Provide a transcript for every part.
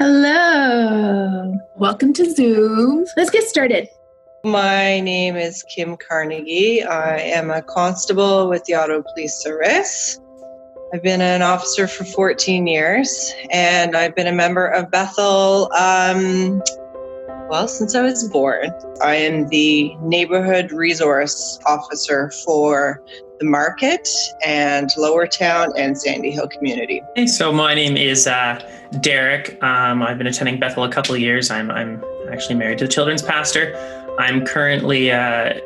Hello. Welcome to Zoom. Let's get started. My name is Kim Carnegie. I am a constable with the Ottawa Police Service. I've been an officer for 14 years, and I've been a member of Bethel, since I was born. I am the neighborhood resource officer for the Market and Lower Town and Sandy Hill community. Hey, so my name is Derek. I've been attending Bethel a couple of years. I'm actually married to the children's pastor. I'm currently at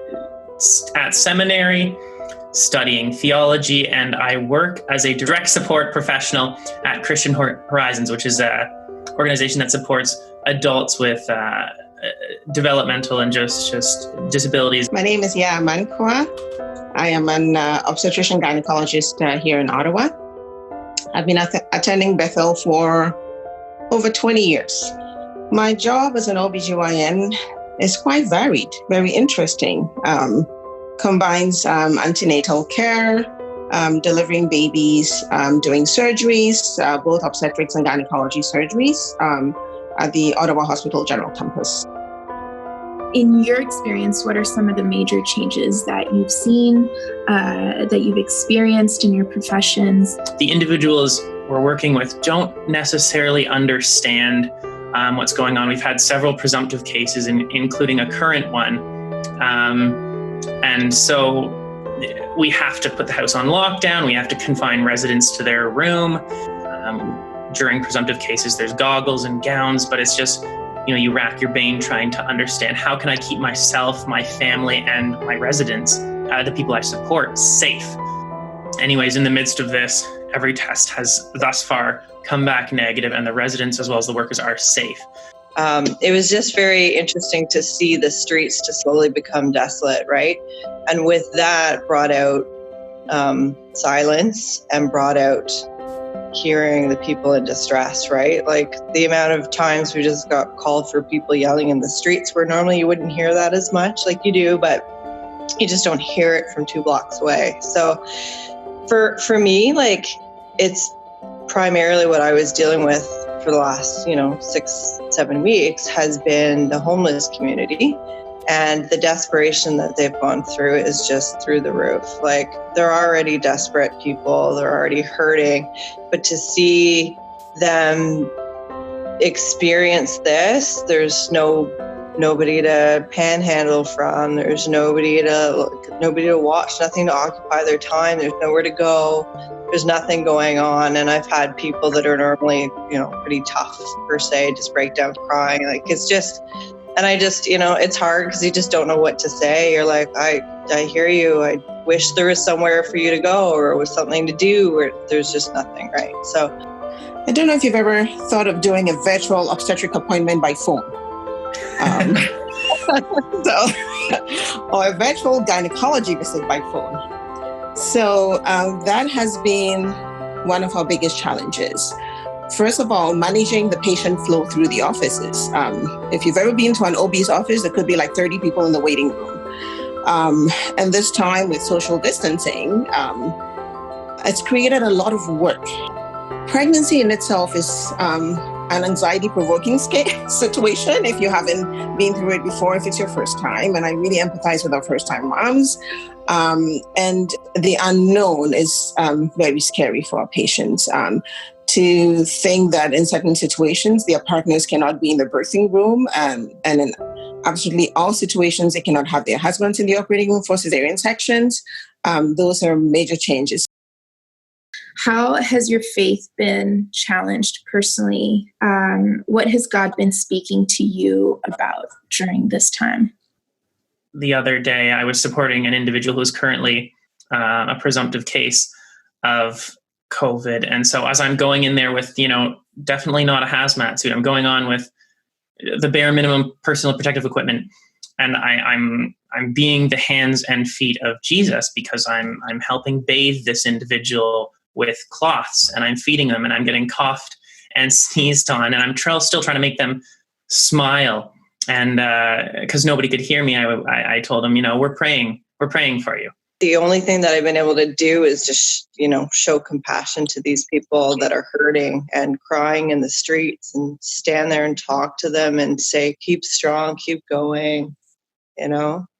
seminary studying theology, and I work as a direct support professional at Christian Horizons, which is an organization that supports adults with developmental and just disabilities. My name is Amankwah. I am an obstetrician gynecologist here in Ottawa. I've been attending Bethel for over 20 years. My job as an OBGYN is quite varied, very interesting. Combines antenatal care, delivering babies, doing surgeries, both obstetrics and gynecology surgeries at the Ottawa Hospital General Campus. In your experience, what are some of the major changes that you've seen, that you've experienced in your professions? The individuals we're working with don't necessarily understand what's going on. We've had several presumptive cases, including a current one. And so we have to put the house on lockdown. We have to confine residents to their room. During presumptive cases, there's goggles and gowns, but it's just, you rack your brain trying to understand, how can I keep myself, my family, and my residents, the people I support, safe? Anyways, in the midst of this, every test has thus far come back negative, and the residents as well as the workers are safe. It was just very interesting to see the streets to slowly become desolate, right? And with that brought out silence and brought out hearing the people in distress, right? Like the amount of times we just got called for people yelling in the streets, where normally you wouldn't hear that as much, like you do, but you just don't hear it from 2 blocks away. So for me, like, it's primarily what I was dealing with for the last, 6-7 weeks has been the homeless community. And the desperation that they've gone through is just through the roof. Like, they're already desperate people, they're already hurting, but to see them experience this, there's nobody to panhandle from, there's nobody to watch, nothing to occupy their time, there's nowhere to go, there's nothing going on. And I've had people that are normally, pretty tough per se, just break down crying. Like, it's just, and I just, it's hard because you just don't know what to say. You're like, I hear you. I wish there was somewhere for you to go, or was something to do, or there's just nothing, right? So I don't know if you've ever thought of doing a virtual obstetric appointment by phone. Or a virtual gynecology visit by phone. So that has been one of our biggest challenges. First of all, managing the patient flow through the offices. If you've ever been to an OB's office, there could be like 30 people in the waiting room. And this time with social distancing, it's created a lot of work. Pregnancy in itself is an anxiety-provoking situation if you haven't been through it before, if it's your first time. And I really empathize with our first-time moms. And the unknown is very scary for our patients. To think that in certain situations, their partners cannot be in the birthing room, and in absolutely all situations, they cannot have their husbands in the operating room for cesarean sections. Those are major changes. How has your faith been challenged personally? What has God been speaking to you about during this time? The other day, I was supporting an individual who's currently a presumptive case of COVID. And so as I'm going in there with, definitely not a hazmat suit, I'm going on with the bare minimum personal protective equipment. And I'm being the hands and feet of Jesus, because I'm helping bathe this individual with cloths, and I'm feeding them, and I'm getting coughed and sneezed on, and I'm still trying to make them smile. And because nobody could hear me, I told them, we're praying for you. the only thing that I've been able to do is just, show compassion to these people that are hurting and crying in the streets, and stand there and talk to them and say, keep strong, keep going,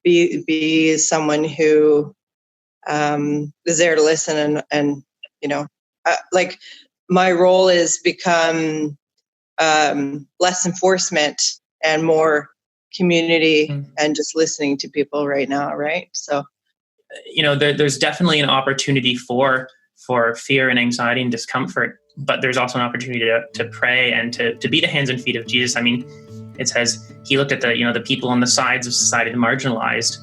be someone who is there to listen and like my role is become less enforcement and more community and just listening to people right now, right? So, there's definitely an opportunity for fear and anxiety and discomfort, but there's also an opportunity to pray and to be the hands and feet of Jesus. I mean, it says he looked at the people on the sides of society, the marginalized,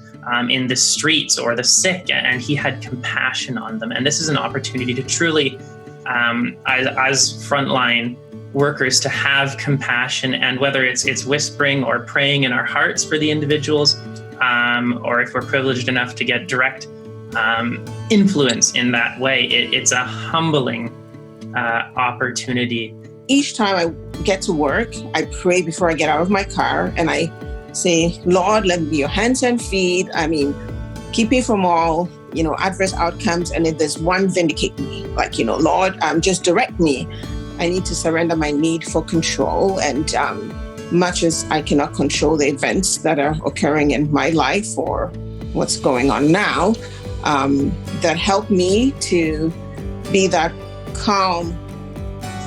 in the streets or the sick, and he had compassion on them. And this is an opportunity to truly, as frontline workers, to have compassion, and whether it's whispering or praying in our hearts for the individuals, or if we're privileged enough to get direct influence in that way, it's a humbling opportunity. Each time I get to work, I pray before I get out of my car, and I say, Lord, let me be your hands and feet. I mean, keep me from all, adverse outcomes. And if there's one, vindicate me. Like, Lord, just direct me. I need to surrender my need for control. And much as I cannot control the events that are occurring in my life or what's going on now, that help me to be that calm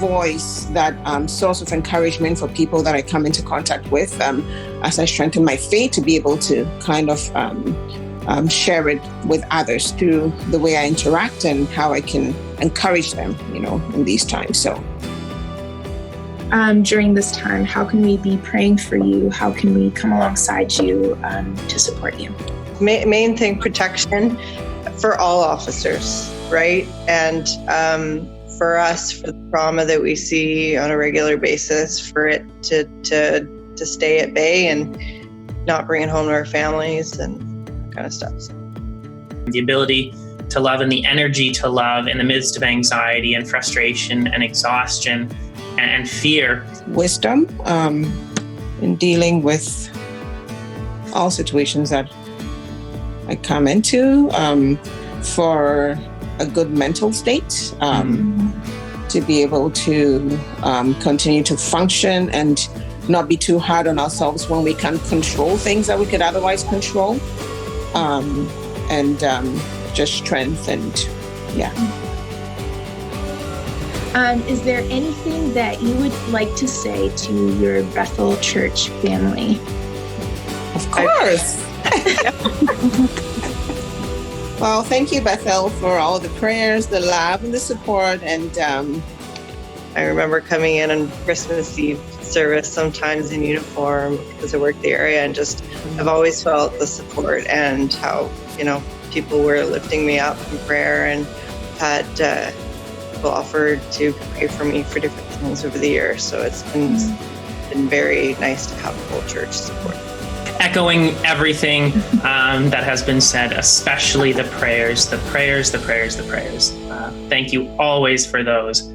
voice, that source of encouragement for people that I come into contact with, as I strengthen my faith to be able to kind of share it with others through the way I interact and how I can encourage them, in these times. So during this time, how can we be praying for you? How can we come alongside you to support you? Main thing, protection for all officers, right? And for us, for the trauma that we see on a regular basis, for it to stay at bay and not bring it home to our families and that kind of stuff. So. The ability to love and the energy to love in the midst of anxiety and frustration and exhaustion and fear. Wisdom in dealing with all situations that I come into, for a good mental state, to be able to continue to function and not be too hard on ourselves when we can't control things that we could otherwise control, and just strength and Is there anything that you would like to say to your Bethel Church family? Of course. Well, thank you, Bethel, for all the prayers, the love, and the support. And I remember coming in on Christmas Eve service, sometimes in uniform because I work the area, and just I've always felt the support and how, people were lifting me up in prayer, and had people offered to pray for me for different things over the years. So it's been very nice to have full church support. Echoing everything that has been said, especially the prayers. Thank you always for those.